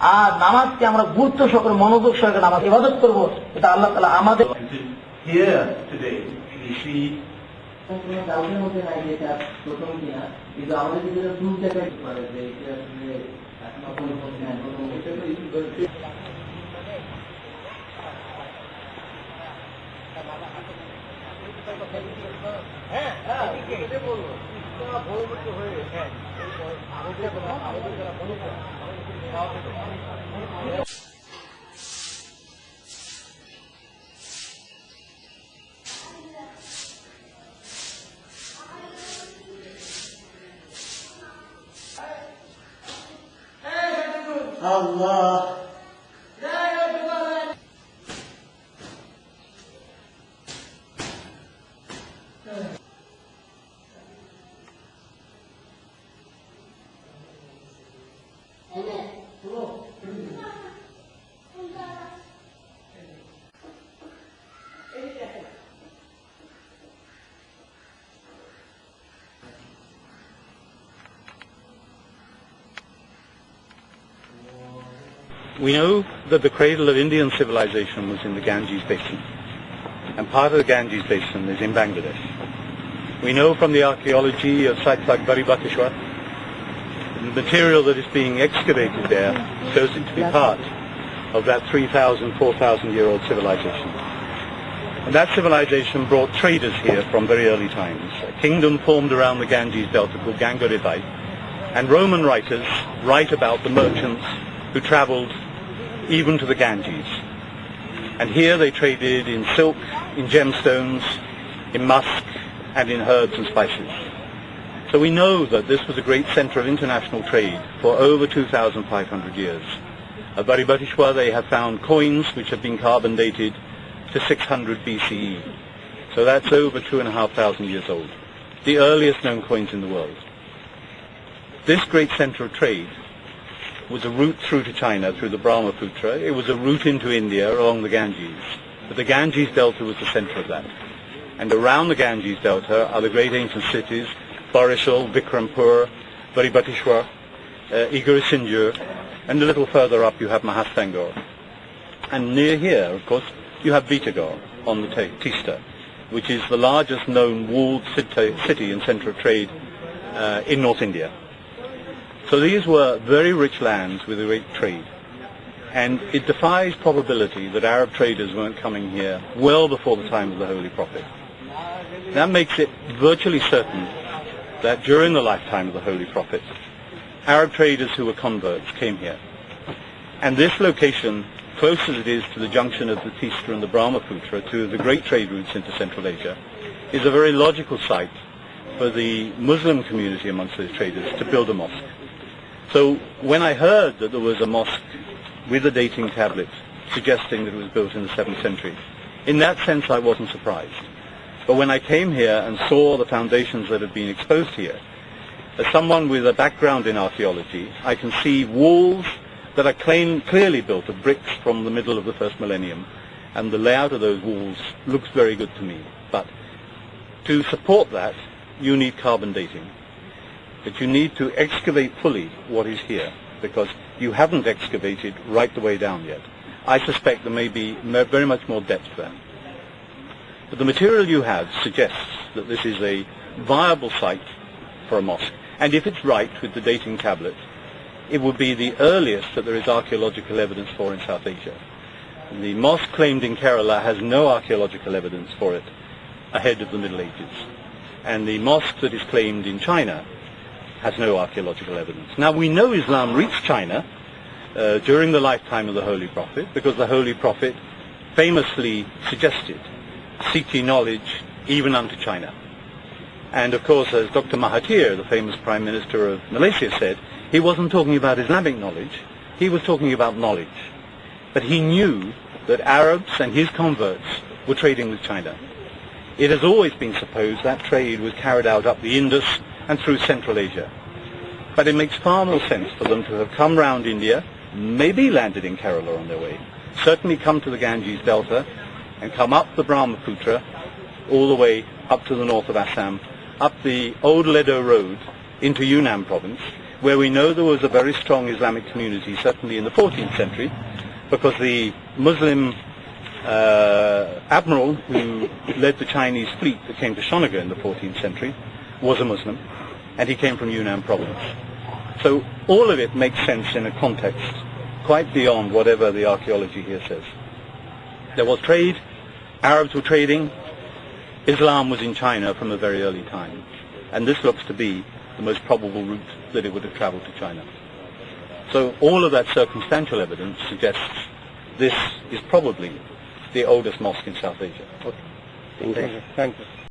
আর নামাজকে আমরা গুরুত্ব সহকারে মনোযোগ সহকারে নামাজ ইবাদত করবো, এটা আল্লাহ তাআলা আমাদের here today we see কাউকের মধ্যে নাই যে এটা প্রথম কিনা, কিন্তু আমাদের ভিতরে ভুল জায়গায় করে যে এটা আসলে এখনো পরিবর্তন হয় প্রথম এটা তো ইস্যু করে। হ্যাঁ হ্যাঁ এটা বলবো এটা ভৌমিক হয়ে হ্যাঁ আমাদের যারা বলুক Allah. We know that the cradle of Indian civilization was in the Ganges Basin, and part of the Ganges Basin is in Bangladesh. We know from the archaeology of sites like Baribatishwar, the material that is being excavated there shows it to be part of that 3,000, 4,000-year-old civilization. And that civilization brought traders here from very early times. A kingdom formed around the Ganges Delta called Gangaridai, and Roman writers write about the merchants who traveled even to the Ganges. And here they traded in silk, in gemstones, in musk, and in herbs and spices. So we know that this was a great center of international trade for over 2,500 years. At Baribatishwar they have found coins which have been carbon dated to 600 BCE. So that's over 2,500 years old. The earliest known coins in the world. This great center of trade was a route through to China through the Brahmaputra. It was a route into India along the Ganges. But the Ganges Delta was the center of that. And around the Ganges Delta are the great ancient cities, Barishal, Vikrampur, Baribatishwar, Igorisinjur, and a little further up you have Mahastangor. And near here, of course, you have Vitagor on the Teesta, which is the largest known walled city and center of trade in North India. So these were very rich lands with a great trade. And it defies probability that Arab traders weren't coming here well before the time of the Holy Prophet. That makes it virtually certain that during the lifetime of the Holy Prophet, Arab traders who were converts came here. And this location, close as it is to the junction of the Teesta and the Brahmaputra, to the great trade routes into Central Asia, is a very logical site for the Muslim community amongst those traders to build a mosque. So when I heard that there was a mosque with a dating tablet suggesting that it was built in the 7th century, in that sense I wasn't surprised. But when I came here and saw the foundations that had been exposed here, as someone with a background in archaeology, I can see walls that are clearly built of bricks from the middle of the first millennium, and the layout of those walls looks very good to me. But to support that, you need carbon dating. But you need to excavate fully what is here, because you haven't excavated right the way down yet. I suspect there may be very much more depth there. But the material you have suggests that this is a viable site for a mosque. And if it's right with the dating tablet, it would be the earliest that there is archaeological evidence for in South Asia. And the mosque claimed in Kerala has no archaeological evidence for it ahead of the Middle Ages. And the mosque that is claimed in China has no archaeological evidence. Now we know Islam reached China during the lifetime of the Holy Prophet, because the Holy Prophet famously suggested, seek ye knowledge even unto China. And of course, as Dr. Mahathir, the famous Prime Minister of Malaysia, said, he wasn't talking about Islamic knowledge, he was talking about knowledge. But he knew that Arabs and his converts were trading with China. It has always been supposed that trade was carried out up the Indus and through Central Asia. But it makes far more sense for them to have come round India, maybe landed in Kerala on their way, certainly come to the Ganges Delta, and come up the Brahmaputra, all the way up to the north of Assam, up the old Ledo Road into Yunnan province, where we know there was a very strong Islamic community, certainly in the 14th century, because the Muslim admiral who led the Chinese fleet that came to Shonga in the 14th century was a Muslim, and he came from Yunnan province. So all of it makes sense in a context quite beyond whatever the archaeology here says. There was trade, Arabs were trading, Islam was in China from a very early time, and this looks to be the most probable route that it would have traveled to China. So all of that circumstantial evidence suggests this is probably the oldest mosque in South Asia. Okay. Thank you.